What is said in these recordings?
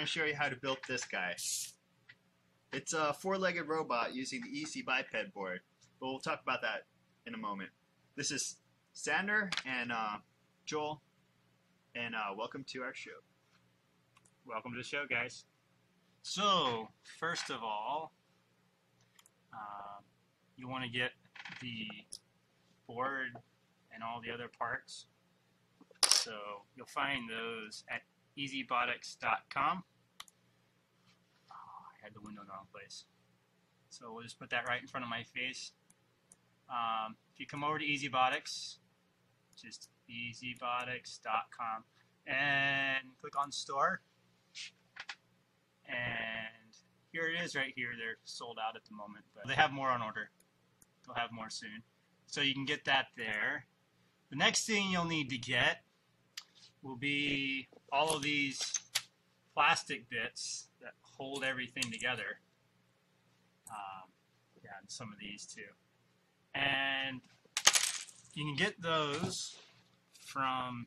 going to show you how to build this guy. It's a four-legged robot using the easy biped board, but we'll talk about that in a moment. This is Sander and Joel, and welcome to our show. Welcome to the show, guys. So, first of all, you want to get the board and all the other parts. So, you'll find those at easybotics.com. Oh, I had the window in the wrong place. So, we'll just put that right in front of my face. If you come over to EasyBotics, just easybotics.com, and click on Store. And here it is right here. They're sold out at the moment, but they have more on order. They'll have more soon. So you can get that there. The next thing you'll need to get will be all of these plastic bits that hold everything together. Yeah, and some of these too. And you can get those from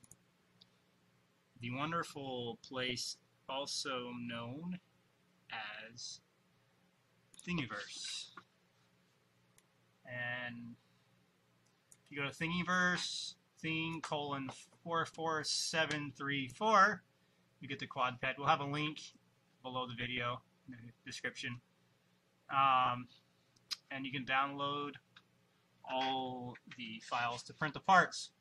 the wonderful place also known as Thingiverse. And if you go to Thingiverse, thing:44734, you get the Quad-Ped. We'll have a link below the video in the description. And you can download all the files to print the parts.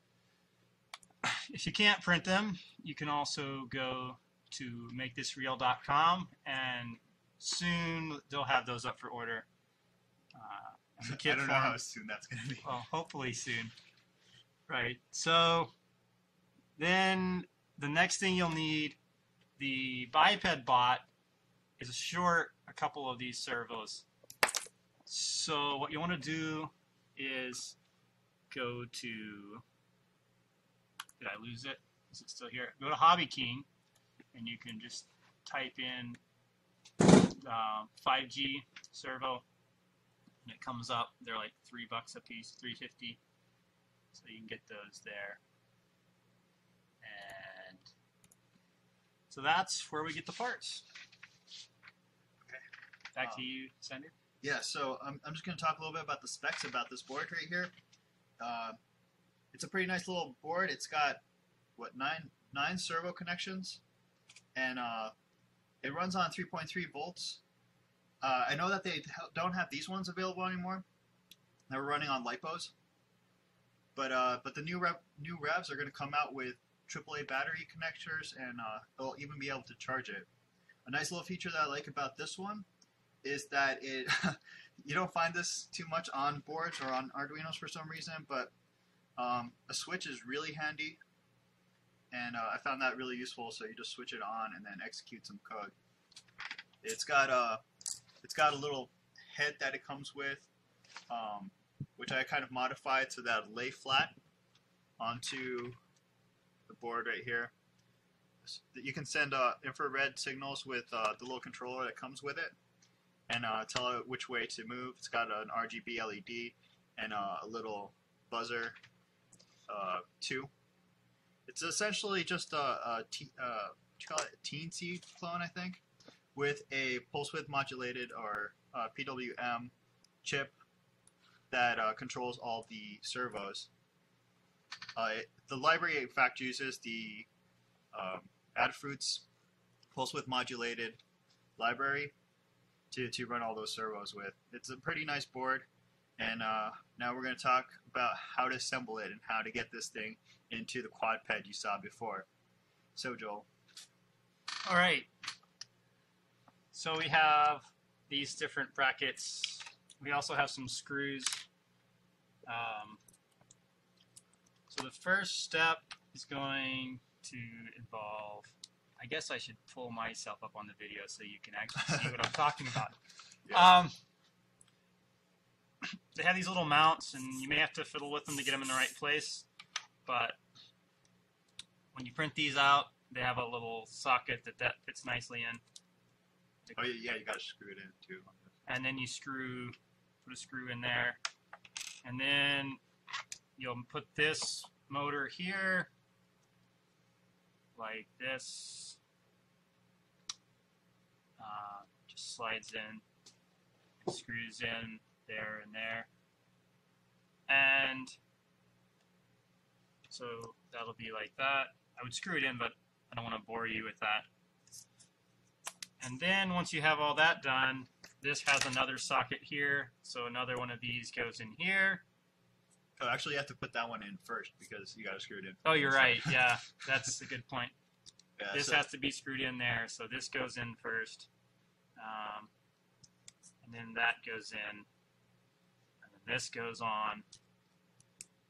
If you can't print them, you can also go to makethisreal.com, and soon they'll have those up for order. I don't know how soon that's going to be. Well, hopefully soon. Right. So then the next thing you'll need, the biped bot, is short a couple of these servos. So what you want to do is go to, did I lose it? Is it still here? Go to Hobby King, and you can just type in 5G servo, and it comes up. They're like $3 a piece, $3.50. So you can get those there. And so that's where we get the parts. Okay. Back to you, Sander. Yeah, so I'm just going to talk a little bit about the specs about this board right here. It's a pretty nice little board. It's got, what, nine servo connections, and it runs on 3.3 volts. I know that they don't have these ones available anymore. They're running on LiPos, but the new revs are going to come out with AAA battery connectors, and they'll even be able to charge it. A nice little feature that I like about this one is that it you don't find this too much on boards or on Arduinos for some reason, but a switch is really handy, and I found that really useful. So you just switch it on and then execute some code. It's got a little head that it comes with, which I kind of modified so that it'll lay flat onto the board right here. You can send infrared signals with the little controller that comes with it, and tell it which way to move. It's got an RGB LED and a little buzzer too. It's essentially just a teensy clone, I think, with a pulse width modulated or PWM chip that controls all the servos. The library, in fact, uses the Adafruit's pulse width modulated library to run all those servos with. It's a pretty nice board, and now we're going to talk about how to assemble it and how to get this thing into the Quad-Ped you saw before. So, Joel. All right. So we have these different brackets. We also have some screws. So the first step is going to involve, I guess I should pull myself up on the video so you can actually see what I'm talking about. Yeah. They have these little mounts, and you may have to fiddle with them to get them in the right place, but when you print these out, they have a little socket that fits nicely in. Oh yeah, you gotta screw it in too. And then you put a screw in there, and then you'll put this motor here, like this, Just slides in, and screws in there and there. And so that'll be like that. I would screw it in, but I don't want to bore you with that. And then once you have all that done, this has another socket here. So another one of these goes in here. Oh, actually, you have to put that one in first because you got to screw it in. Oh, you're right. Yeah, that's a good point. Yeah, This has to be screwed in there. So this goes in first. And then that goes in. And then this goes on.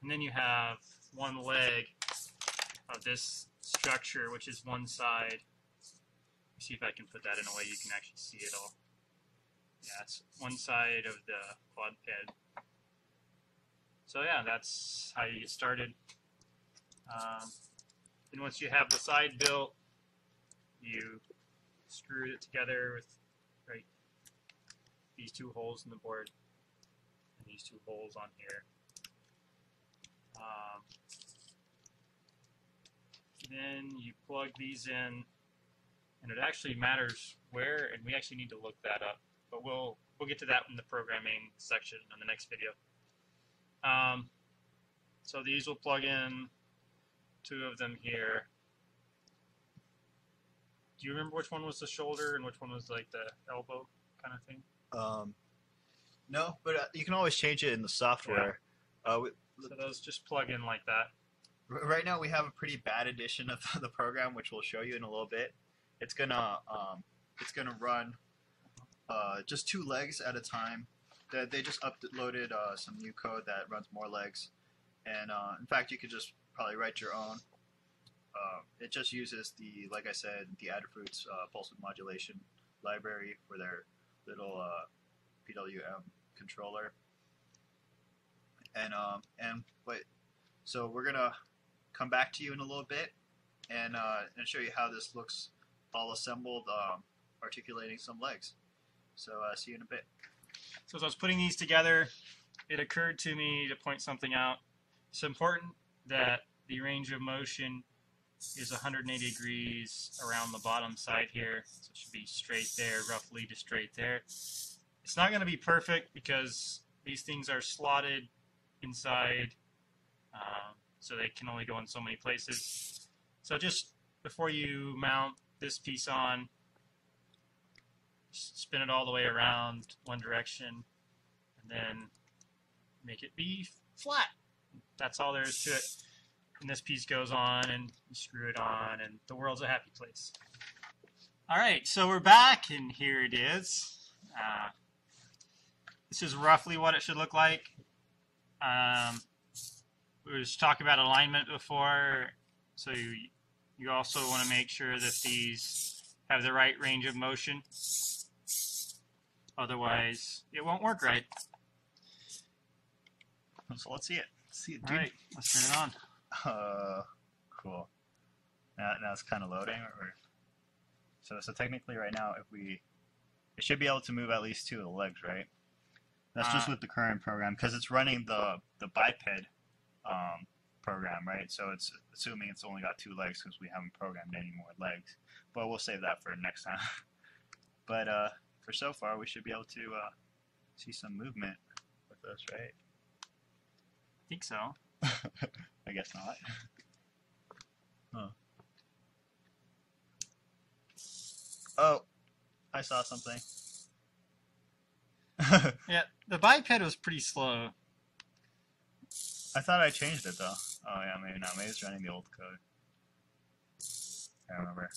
And then you have one leg of this structure, which is one side. Let me see if I can put that in a way you can actually see it all. Yeah, it's one side of the Quad-Ped. So yeah, that's how you get started. And once you have the side built, you screw it together with these two holes in the board and these two holes on here. Then you plug these in, and it actually matters where, and we actually need to look that up, but we'll get to that in the programming section in the next video. So these will plug in, two of them here. Do you remember which one was the shoulder and which one was like the elbow kind of thing? No, but you can always change it in the software. Yeah. So those just plug in like that. Right now we have a pretty bad edition of the program, which we'll show you in a little bit. It's gonna run just 2 legs at a time. They just uploaded some new code that runs more legs, and in fact you could just probably write your own. It just uses like I said, the Adafruit's pulse width modulation library for their little PWM controller. So we're gonna come back to you in a little bit and show you how this looks all assembled, articulating some legs. So see you in a bit. So as I was putting these together, it occurred to me to point something out. It's important that the range of motion is 180 degrees around the bottom side here. So it should be straight there, roughly to straight there. It's not going to be perfect because these things are slotted inside, so they can only go in so many places. So just before you mount this piece on, spin it all the way around one direction, and then make it be flat. That's all there is to it. And this piece goes on, and you screw it on, and the world's a happy place. All right, so we're back, and here it is. This is roughly what it should look like. We were just talking about alignment before, so you also want to make sure that these have the right range of motion. Otherwise, it won't work right. So let's see it. Dude. All right, let's turn it on. Cool. Now it's kind of loading. So technically right now, it should be able to move at least 2 of the legs, right? That's just with the current program because it's running the biped program, right? So it's assuming it's only got 2 legs because we haven't programmed any more legs. But we'll save that for next time. But for so far, we should be able to see some movement with this, right? I think so. I guess not. Huh. Oh, I saw something. Yeah, the biped was pretty slow. I thought I changed it though. Oh yeah, maybe not. Maybe it's running the old code. I don't remember.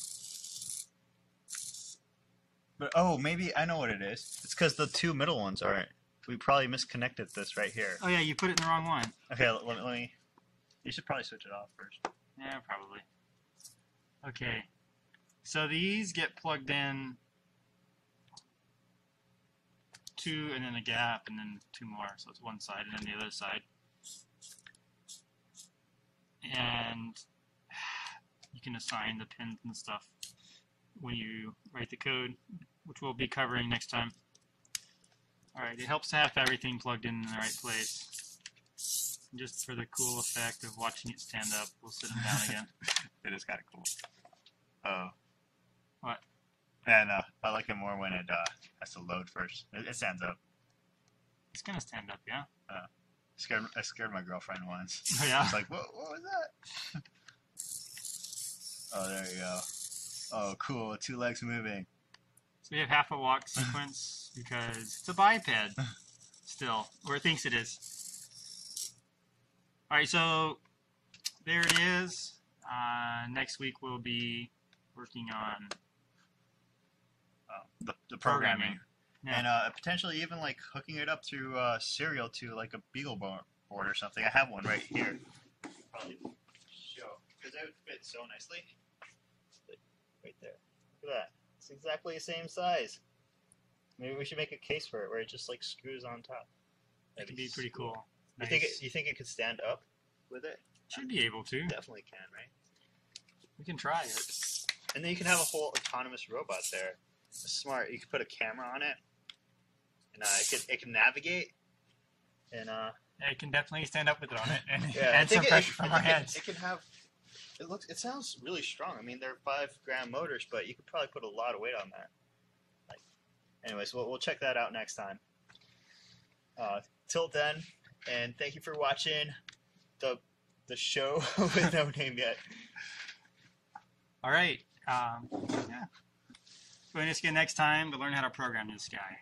But oh, maybe I know what it is. It's because the 2 middle ones aren't. We probably misconnected this right here. Oh yeah, you put it in the wrong one. Okay, let me. You should probably switch it off first. Yeah, probably. Okay, so these get plugged in 2, and then a gap, and then 2 more. So it's one side, and then the other side. And you can assign the pins and stuff when you write the code, which we'll be covering next time. Alright, it helps to have everything plugged in the right place. Just for the cool effect of watching it stand up, we'll sit them down again. It is kind of cool. Oh. What? And I like it more when it has to load first. It stands up. It's gonna stand up, yeah. I scared my girlfriend once. Oh, yeah. It's like, what was that? Oh, there you go. Oh, cool. 2 legs moving. So we have half a walk sequence because it's a biped still, or it thinks it is. All right, so there it is. Next week we'll be working on The programming. Yeah. And potentially even like hooking it up through serial to like a Beagle board or something. I have one right here. Probably show because that would fit so nicely. Right there. Look at that. It's exactly the same size. Maybe we should make a case for it where it just like screws on top. That could be pretty cool. You Nice. think it could stand up with it? Should be able to. Definitely can, right? We can try it. And then you can have a whole autonomous robot there. It's smart. You can put a camera on it, and it can navigate. And Yeah, it can definitely stand up with it on it and yeah, add some pressure from our heads. It can have. It sounds really strong. I mean, they're 5-gram motors, but you could probably put a lot of weight on that. Anyways, we'll check that out next time. Till then, and thank you for watching the show with no name yet. All right. Yeah. Join us again next time to learn how to program this guy.